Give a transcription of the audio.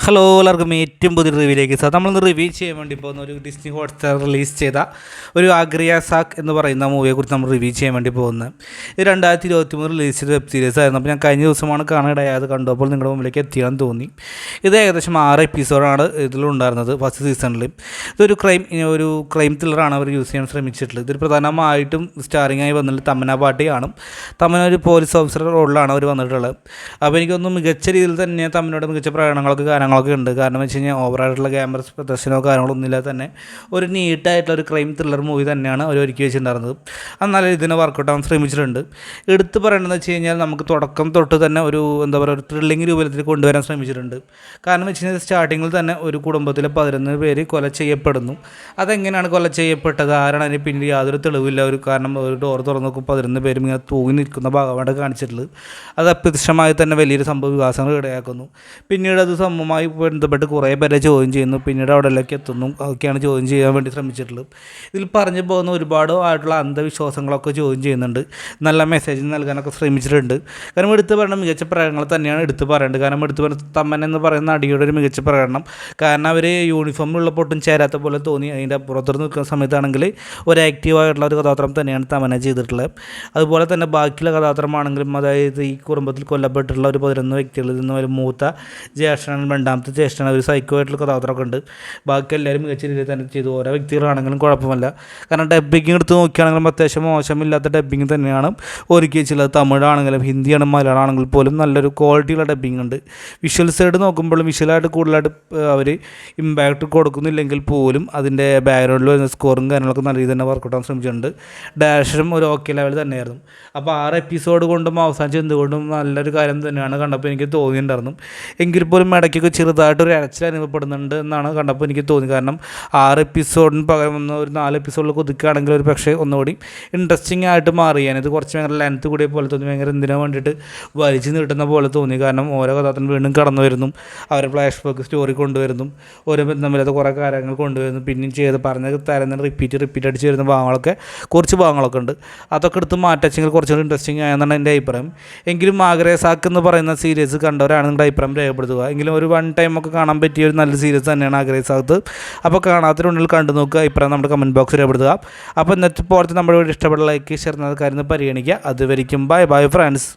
Hello എല്ലാവർക്കും ഏറ്റവും പുതിയ റിവ്യൂയിലേക്ക് സാർ നമ്മളിന്ന് റിവ്യൂ ചെയ്യാൻ വേണ്ടി പോകുന്ന ഒരു ഡിസ്നി ഹോട്ട്സ്റ്റാർ റിലീസ് ചെയ്ത ഒരു ആഗ്രയാസാക്ക് എന്ന് പറയുന്ന മൂവിയെക്കുറിച്ച് നമ്മൾ റിവ്യൂ ചെയ്യാൻ വേണ്ടി പോകുന്നത്. ഇത് 2023 റിലീസ് ചെയ്ത വെബ് സീരീസ് ആയിരുന്നു. അപ്പോൾ ഞാൻ കഴിഞ്ഞ ദിവസമാണ് കാണാനിടയായത്, കണ്ടപ്പോൾ നിങ്ങളുടെ മുമ്പിലേക്ക് എത്തിയാന്ന് തോന്നി. ഇത് ഏകദേശം 6 എപ്പിസോഡാണ് ഇതിലുണ്ടായിരുന്നത് ഫസ്റ്റ് സീസണിൽ. ഇതൊരു ക്രൈം ത്രില്ലറാണ് അവർ യൂസ് ചെയ്യാൻ ശ്രമിച്ചിട്ടുള്ളത്. ഇതിൽ പ്രധാനമായിട്ടും സ്റ്റാറിങ്ങായി വന്നിട്ട് തമന്ന പാട്ടിയാണ്. തമന്ന ഒരു പോലീസ് ഓഫീസർ റോളിലാണ് അവർ വന്നിട്ടുള്ളത്. അപ്പോൾ എനിക്കൊന്നും മികച്ച രീതിയിൽ തന്നെ തമന്നയുടെ മികച്ച പ്രകടനങ്ങളൊക്കെ ഉണ്ട്. കാരണം വെച്ച് കഴിഞ്ഞാൽ ഓവറായിട്ടുള്ള ക്യാമറ പ്രദർശനമോ കാര്യങ്ങളൊന്നും ഇല്ലാതെ തന്നെ ഒരു നീറ്റായിട്ടുള്ള ഒരു ക്രൈം ത്രില്ലർ മൂവി തന്നെയാണ് അവർ ഒരുക്കി വെച്ചിട്ടുണ്ടായിരുന്നത്. എന്നാലും ഇതിനെ വർക്കൗട്ട് ആവാൻ ശ്രമിച്ചിട്ടുണ്ട്. എടുത്ത് പറയേണ്ടതെന്ന് വെച്ച് കഴിഞ്ഞാൽ നമുക്ക് തുടക്കം തൊട്ട് തന്നെ ഒരു ഒരു ത്രില്ലിംഗ് രൂപത്തിൽ കൊണ്ടുവരാൻ ശ്രമിച്ചിട്ടുണ്ട്. കാരണം വെച്ച് കഴിഞ്ഞാൽ സ്റ്റാർട്ടിങ്ങിൽ തന്നെ ഒരു കുടുംബത്തിലെ 11 പേര് കൊല ചെയ്യപ്പെടുന്നു. അതെങ്ങനെയാണ് കൊല ചെയ്യപ്പെട്ടത്, ആരാണ് അതിന് പിന്നിൽ യാതൊരു തെളിവില്ല. കാരണം ഒരു ഡോർ തുറന്ന് നോക്കും 11 പേരും ഇങ്ങനെ തൂങ്ങി നിൽക്കുന്ന ഭാഗമാണ് കാണിച്ചിട്ടുള്ളത്. അത് അപ്രത്യക്ഷമായി തന്നെ വലിയൊരു സംഭവ വികാസങ്ങൾ ഇടയാക്കുന്നു. പിന്നീട് അത് സമൂഹമായി ബന്ധപ്പെട്ട് കുറേ പേരെ ചോദ്യം ചെയ്യുന്നു. പിന്നീട് അവിടേക്ക് എത്തുന്നു. അതൊക്കെയാണ് ചോദ്യം ചെയ്യാൻ വേണ്ടി ശ്രമിച്ചിട്ടുള്ളത്. ഇതിൽ പറഞ്ഞു പോകുന്ന ഒരുപാട് ആയിട്ടുള്ള അന്ധവിശ്വാസങ്ങളൊക്കെ ചോദ്യം ചെയ്യുന്നുണ്ട്. നല്ല മെസ്സേജ് നൽകാനൊക്കെ ശ്രമിച്ചിട്ടുണ്ട്. കാരണം എടുത്ത് പറയുന്ന മികച്ച പ്രകടനങ്ങൾ തന്നെയാണ് എടുത്ത് പറയേണ്ടത്. കാരണം എടുത്ത് പറയുന്ന തമന്ന എന്ന് പറയുന്ന നടിയുടെ ഒരു മികച്ച പ്രകടനം. കാരണം അവർ യൂണിഫോമിലുള്ള പൊട്ടും ചേരാത്ത പോലെ തോന്നി. അതിൻ്റെ അപ്പുറത്ത് നിൽക്കുന്ന സമയത്താണെങ്കിൽ ഒരു ആക്റ്റീവായിട്ടുള്ള ഒരു കഥാപാത്രം തന്നെയാണ് തമന്ന ചെയ്തിട്ടുള്ളത്. അതുപോലെ തന്നെ ബാക്കിയുള്ള കഥാപാത്രമാണെങ്കിലും, അതായത് ഈ കുടുംബത്തിൽ കൊല്ലപ്പെട്ടിട്ടുള്ള ഒരു 11 വ്യക്തികളിൽ നിന്ന് ഒരു മൂത്ത ജ്യേഷ്ഠനാണ്, രണ്ടാമത്തെ ജ്യേഷ്ഠനാണ്, ഒരു സൈക്കോ ആയിട്ടുള്ള കഥാപാത്രമൊക്കെ ഉണ്ട്. ബാക്കി എല്ലാവരും മികച്ച രീതിയിൽ തന്നെ ചെയ്തു. ഓരോ വ്യക്തികളാണെങ്കിലും കുഴപ്പമില്ല. കാരണം ഡബ്ബിങ് എടുത്ത് നോക്കുകയാണെങ്കിലും അത്യാവശ്യം മോശമില്ലാത്ത ഡബ്ബിങ് തന്നെയാണ് ഒരുക്കി വെച്ചുള്ളത്. തമിഴാണെങ്കിലും ഹിന്ദിയാണ് മലയാളം ആണെങ്കിൽ പോലും നല്ലൊരു ക്വാളിറ്റിയുള്ള ഡബ്ബിങ് ഉണ്ട്. വിഷ്വൽ സൈഡ് നോക്കുമ്പോഴും വിഷ്വലായിട്ട് കൂടുതലായിട്ട് അവർ ഇമ്പാക്റ്റ് കൊടുക്കുന്നില്ലെങ്കിൽ പോലും അതിൻ്റെ ബാക്ക്ഗ്രൗണ്ടിൽ വരുന്ന സ്കോറും കാര്യങ്ങളൊക്കെ നല്ല രീതിയിൽ തന്നെ വർക്കൗട്ട് ആവാൻ ശ്രമിച്ചിട്ടുണ്ട്. ഡയറക്ഷനും ഒരു ഓക്കെ ലെവൽ തന്നെയായിരുന്നു. അപ്പോൾ 6 എപ്പിസോഡ് കൊണ്ടും അവസാനിച്ച് എന്തുകൊണ്ടും നല്ലൊരു കാര്യം തന്നെയാണ് കണ്ടപ്പോൾ എനിക്ക് തോന്നിയിട്ടുണ്ടായിരുന്നു. എങ്കിൽ പോലും ഇടയ്ക്കൊക്കെ ചെറുതായിട്ടൊരു അരച്ചിൽ അനുഭവപ്പെടുന്നുണ്ട് എന്നാണ് കണ്ടപ്പോൾ എനിക്ക് തോന്നി. കാരണം 6 എപ്പിസോഡിന് പകരം ഒരു 4 എപ്പിസോഡിലൊക്കെ ഒതുക്കുകയാണെങ്കിൽ ഒരു പക്ഷേ ഒന്നുകൂടി ഇൻട്രസ്റ്റിംഗ് ആയിട്ട് മാറിയാൻ. ഇത് കുറച്ച് ഭയങ്കര ലെങ്ത്ത് കൂടിയ പോലെ തോന്നി. ഭയങ്കര എന്തിനു വേണ്ടിയിട്ട് വലിച്ചു നീട്ടുന്ന പോലെ തോന്നി. കാരണം ഓരോ കഥാപാത്രം വീണ്ടും കടന്നു വരുന്നു, അവരെ ഫ്ലാഷ് ബാക്ക് സ്റ്റോറി കൊണ്ടുവരുന്നു, ഓരോ ബന്ധമില്ലാത്ത കുറേ കാര്യങ്ങൾ കൊണ്ടുവരുന്നു, പിന്നെയും പറഞ്ഞ തരുന്ന റിപ്പീറ്റ് അടിച്ച് വരുന്ന ഭാഗങ്ങളൊക്കെ കുറച്ച് ഭാഗങ്ങളൊക്കെ ഉണ്ട്. അതൊക്കെ എടുത്ത് മാറ്റച്ചെങ്കിൽ കുറച്ചുകൂടി ഇൻട്രസ്റ്റിംഗ് ആയെന്നാണ് എൻ്റെ അഭിപ്രായം. എങ്കിലും ആഗ്രയാസാക്ക് എന്ന് പറയുന്ന സീരീസ് കണ്ടവരാണ് നിങ്ങളുടെ അഭിപ്രായം രേഖപ്പെടുത്തുക. എങ്കിലും ഒരു 1 ടൈമൊക്കെ കാണാൻ പറ്റിയ ഒരു നല്ല സീരീസ് തന്നെയാണ് ആഗ്രയാസാക്ക്. അപ്പോൾ കാണാത്തവരുണ്ടെങ്കിൽ കണ്ടു നോക്കുക. ഇപ്പം നമ്മുടെ കമൻറ്റ് ബോക്സിൽ രേഖപ്പെടുത്തുക. അപ്പോൾ ഇന്നത്തെ പോലത്തെ നമ്മുടെ വീഡിയോ ഇഷ്ടപ്പെട്ട ലൈക്ക് ഷെയർ എന്ന കാര്യം പരിഗണിക്കുക. അതുവരെയും ബൈ ഫ്രണ്ട്സ്.